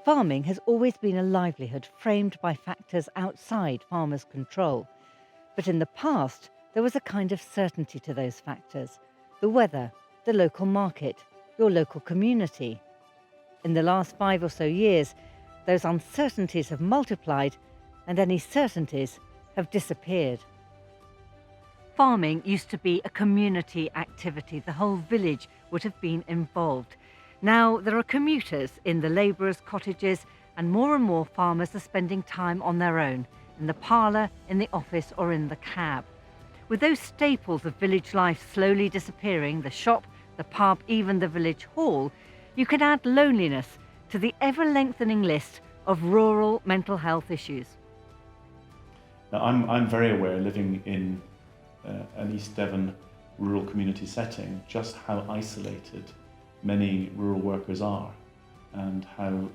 Farming has always been a livelihood framed by factors outside farmers' control. But in the past, there was a kind of certainty to those factors: the weather, the local market, your local community. In the last 5 or so years, those uncertainties have multiplied and any certainties have disappeared. Farming used to be a community activity. The whole village would have been involved. Now there are commuters in the labourers' cottages, and more farmers are spending time on their own, in the parlour, in the office or in the cab. With those staples of village life slowly disappearing, the shop, the pub, even the village hall, you can add loneliness to the ever-lengthening list of rural mental health issues. Now, I'm very aware, living in an East Devon rural community setting, just how isolated many rural workers are, and how,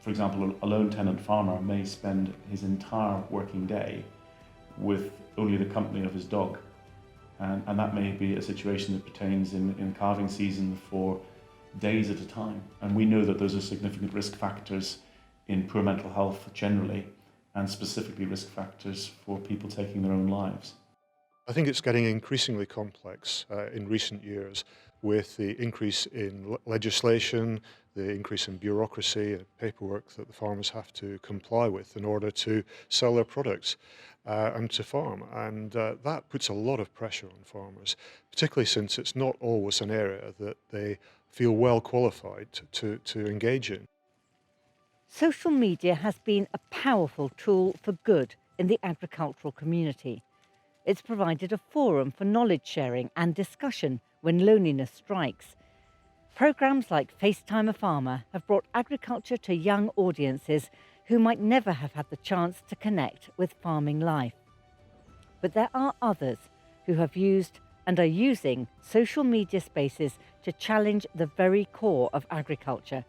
for example, a lone tenant farmer may spend his entire working day with only the company of his dog. And that may be a situation that pertains in calving season for days at a time. And we know that those are significant risk factors in poor mental health generally, and specifically risk factors for people taking their own lives. I think it's getting increasingly complex in recent years with the increase in legislation, the increase in bureaucracy and paperwork that the farmers have to comply with in order to sell their products and to farm. And that puts a lot of pressure on farmers, particularly since it's not always an area that they feel well qualified to engage in. Social media has been a powerful tool for good in the agricultural community. It's provided a forum for knowledge sharing and discussion when loneliness strikes. Programmes like FaceTime a Farmer have brought agriculture to young audiences who might never have had the chance to connect with farming life. But there are others who have used and are using social media spaces to challenge the very core of agriculture,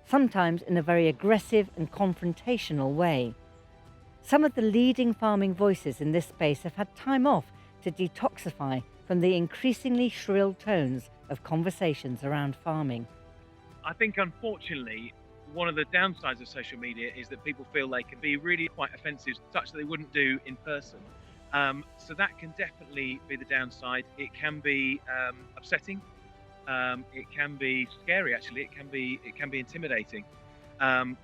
sometimes in a very aggressive and confrontational way. Some of the leading farming voices in this space have had time off to detoxify from the increasingly shrill tones of conversations around farming. I think, unfortunately, one of the downsides of social media is that people feel they can be really quite offensive, such that they wouldn't do in person. So that can definitely be the downside. It can be upsetting. It can be scary. Actually, it can be intimidating. And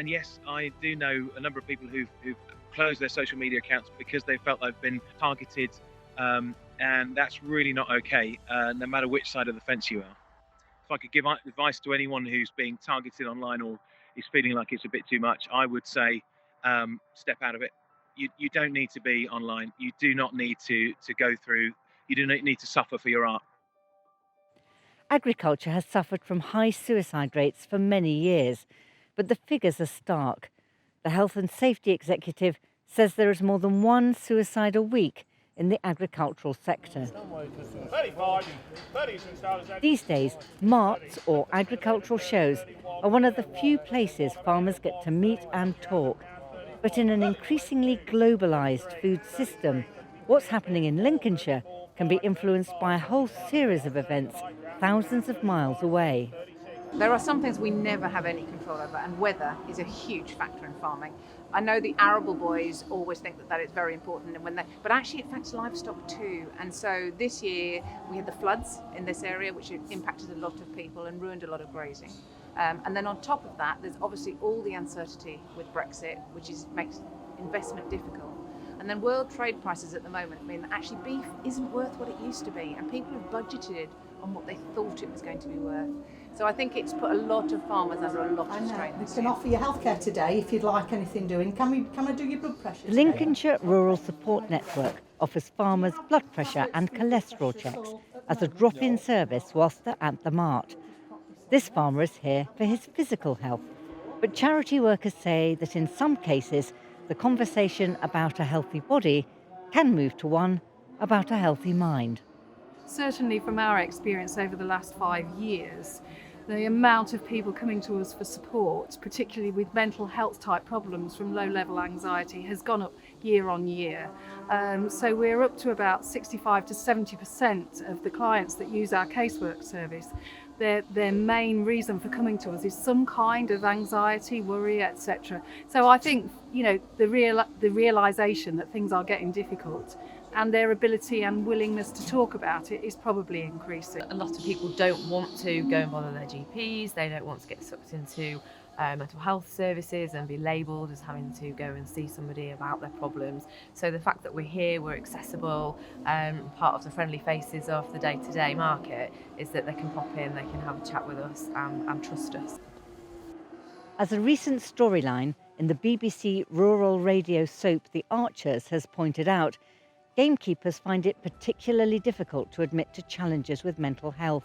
yes, I do know a number of people who've closed their social media accounts because they felt they've been targeted, and that's really not okay, no matter which side of the fence you are. If I could give advice to anyone who's being targeted online or is feeling like it's a bit too much, I would say step out of it. You don't need to be online. You do not need to go through. You do not need to suffer for your art. Agriculture has suffered from high suicide rates for many years, but the figures are stark. The Health and Safety Executive says there is more than one suicide a week in the agricultural sector. These days, marts or agricultural shows are one of the few places farmers get to meet and talk. But in an increasingly globalised food system, what's happening in Lincolnshire can be influenced by a whole series of events thousands of miles away. There are some things we never have any control over, and weather is a huge factor in farming. I know the arable boys always think that is very important, and but actually it affects livestock too. And so this year we had the floods in this area, which impacted a lot of people and ruined a lot of grazing. And then on top of that, there's obviously all the uncertainty with Brexit, which makes investment difficult. And then world trade prices at the moment mean that actually beef isn't worth what it used to be, and people have budgeted on what they thought it was going to be worth. So I think it's put a lot of farmers under a lot of strain. We can offer you healthcare today if you'd like anything doing. Can I do your blood pressure? The Lincolnshire Rural Support Network offers farmers blood pressure and cholesterol checks as a drop-in service whilst they're at the mart. This farmer is here for his physical health, but charity workers say that in some cases the conversation about a healthy body can move to one about a healthy mind. Certainly from our experience over the last 5 years, the amount of people coming to us for support, particularly with mental health type problems from low-level anxiety, has gone up year on year. So we're up to about 65 to 70% of the clients that use our casework service their main reason for coming to us is some kind of anxiety, worry, etc. So I think, you know, the realization that things are getting difficult and their ability and willingness to talk about it is probably increasing. A lot of people don't want to go and bother their GPs, they don't want to get sucked into mental health services and be labelled as having to go and see somebody about their problems. So the fact that we're here, we're accessible, part of the friendly faces of the day-to-day market is that they can pop in, they can have a chat with us and trust us. As a recent storyline in the BBC rural radio soap The Archers has pointed out, gamekeepers find it particularly difficult to admit to challenges with mental health.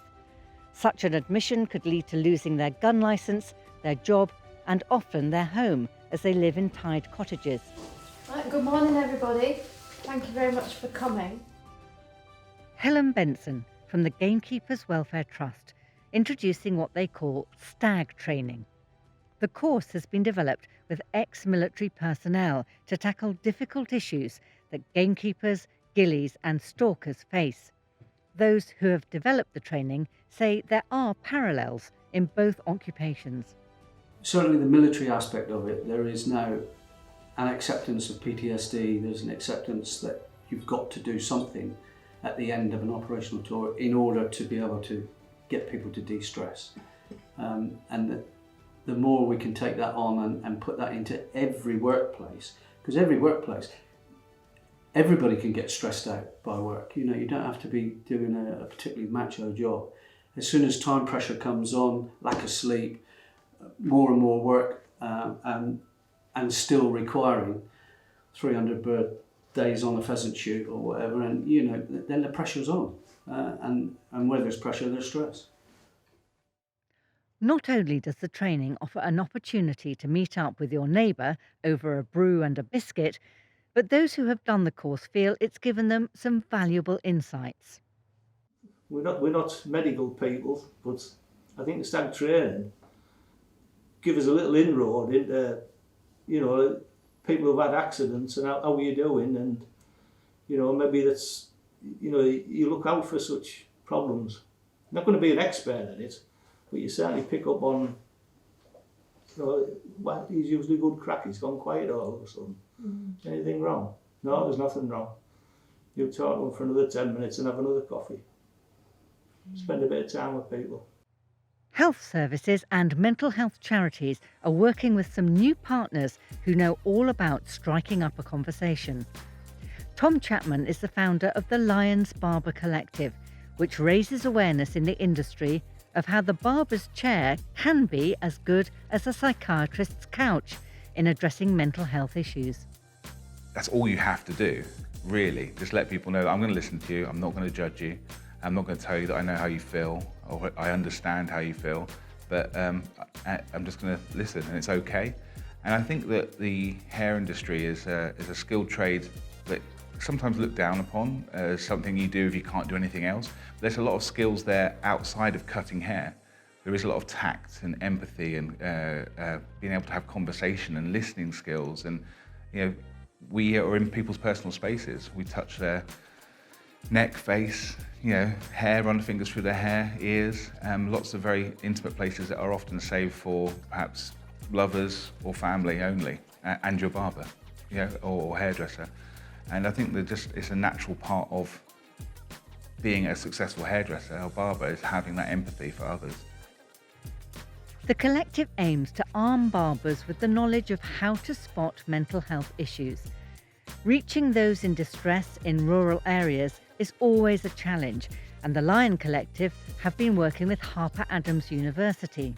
Such an admission could lead to losing their gun licence, their job and often their home as they live in tied cottages. Right, good morning everybody. Thank you very much for coming. Helen Benson from the Gamekeepers Welfare Trust, introducing what they call STAG training. The course has been developed with ex-military personnel to tackle difficult issues that gamekeepers, gillies and stalkers face. Those who have developed the training say there are parallels in both occupations. Certainly the military aspect of it, there is now an acceptance of PTSD, there's an acceptance that you've got to do something at the end of an operational tour in order to be able to get people to de-stress. And the more we can take that on and put that into every workplace, because every workplace, everybody can get stressed out by work. You know, you don't have to be doing a particularly macho job. As soon as time pressure comes on, lack of sleep, more and more work, and still requiring 300 bird days on a pheasant shoot or whatever, and you know, then the pressure's on, and where there's pressure, there's stress. Not only does the training offer an opportunity to meet up with your neighbour over a brew and a biscuit, but those who have done the course feel it's given them some valuable insights. We're not medical people, but I think the STAG training give us a little inroad into, you know, people who've had accidents and how are you doing, and you know, maybe that's, you know, you look out for such problems. I'm not going to be an expert in it, but you certainly pick up on, you know, well, he's usually good crack, he's gone quiet all of a sudden. Anything wrong? No, there's nothing wrong. You talk to them for another 10 minutes and have another coffee. Spend a bit of time with people. Health services and mental health charities are working with some new partners who know all about striking up a conversation. Tom Chapman is the founder of the Lions Barber Collective, which raises awareness in the industry of how the barber's chair can be as good as a psychiatrist's couch in addressing mental health issues. That's all you have to do, really. Just let people know that I'm going to listen to you, I'm not going to judge you, I'm not going to tell you that I know how you feel or I understand how you feel, but I'm just going to listen, and it's okay. And I think that the hair industry is a skilled trade that sometimes looked down upon as something you do if you can't do anything else. But there's a lot of skills there outside of cutting hair. There is a lot of tact and empathy and being able to have conversation and listening skills. And you know, we are in people's personal spaces. We touch their neck, face, you know, hair, run fingers through their hair, ears, lots of very intimate places that are often saved for perhaps lovers or family only, and your barber, you know, or hairdresser. And I think that just it's a natural part of being a successful hairdresser or barber is having that empathy for others. The collective aims to arm barbers with the knowledge of how to spot mental health issues. Reaching those in distress in rural areas is always a challenge, and the Lion Collective have been working with Harper Adams University.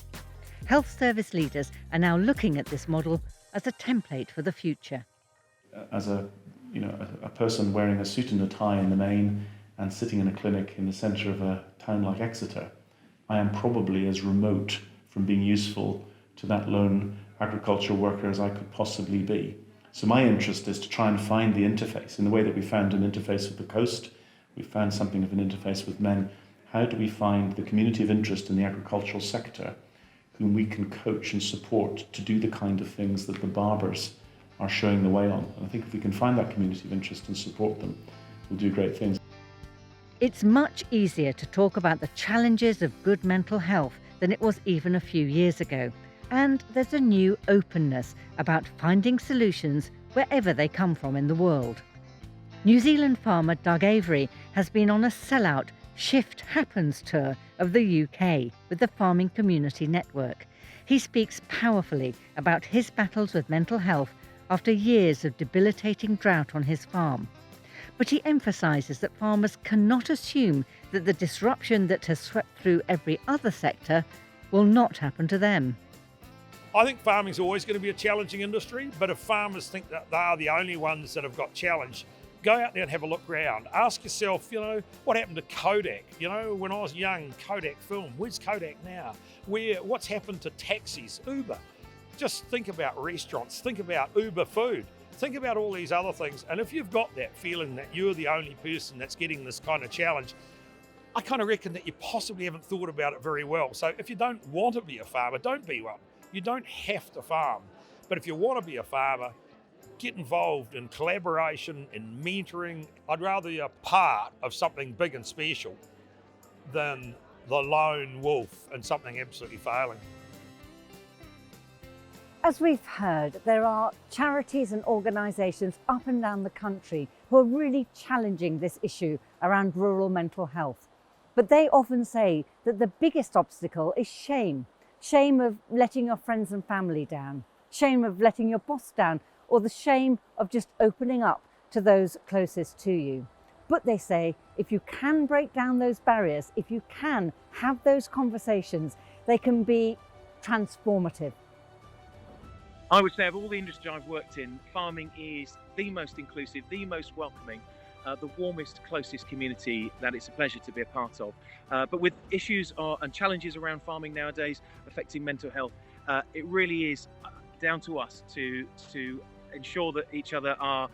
Health service leaders are now looking at this model as a template for the future. As a person wearing a suit and a tie in the main and sitting in a clinic in the centre of a town like Exeter, I am probably as remote from being useful to that lone agricultural worker as I could possibly be. So my interest is to try and find the interface in the way that we found an interface with the coast. We found something of an interface with men. How do we find the community of interest in the agricultural sector whom we can coach and support to do the kind of things that the barbers are showing the way on? And I think if we can find that community of interest and support them, we'll do great things. It's much easier to talk about the challenges of good mental health than it was even a few years ago. And there's a new openness about finding solutions wherever they come from in the world. New Zealand farmer Doug Avery has been on a sellout Shift Happens tour of the UK with the Farming Community Network. He speaks powerfully about his battles with mental health after years of debilitating drought on his farm. But he emphasises that farmers cannot assume that the disruption that has swept through every other sector will not happen to them. I think farming's always going to be a challenging industry, but if farmers think that they are the only ones that have got challenged, go out there and have a look around. Ask yourself, what happened to Kodak? When I was young, Kodak film, where's Kodak now? What's happened to taxis, Uber? Just think about restaurants, think about Uber food, think about all these other things. And if you've got that feeling that you're the only person that's getting this kind of challenge, I kind of reckon that you possibly haven't thought about it very well. So if you don't want to be a farmer, don't be one. You don't have to farm. But if you want to be a farmer, get involved in collaboration, in mentoring. I'd rather be a part of something big and special than the lone wolf and something absolutely failing. As we've heard, there are charities and organisations up and down the country who are really challenging this issue around rural mental health. But they often say that the biggest obstacle is shame. Shame of letting your friends and family down, shame of letting your boss down, or the shame of just opening up to those closest to you. But they say if you can break down those barriers, if you can have those conversations, they can be transformative. I would say of all the industries I've worked in, farming is the most inclusive, the most welcoming, the warmest, closest community that it's a pleasure to be a part of. But with issues and challenges around farming nowadays affecting mental health, it really is down to us to ensure that each other are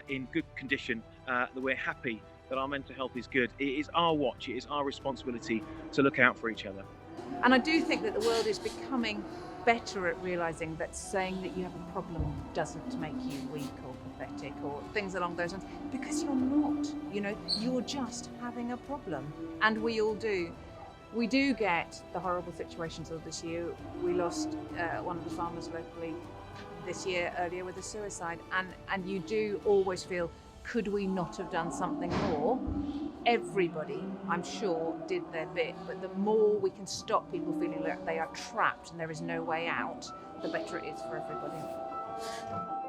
in good condition, that we're happy, that our mental health is good. It is our watch, it is our responsibility to look out for each other. And I do think that the world is becoming better at realising that saying that you have a problem doesn't make you weak or pathetic or things along those lines, because you're not. You're just having a problem, and we all do. We do get the horrible situations of this year. We lost one of the farmers locally this year earlier with a suicide, and you do always feel, could we not have done something more? Everybody, I'm sure, did their bit, but the more we can stop people feeling like they are trapped and there is no way out, the better it is for everybody.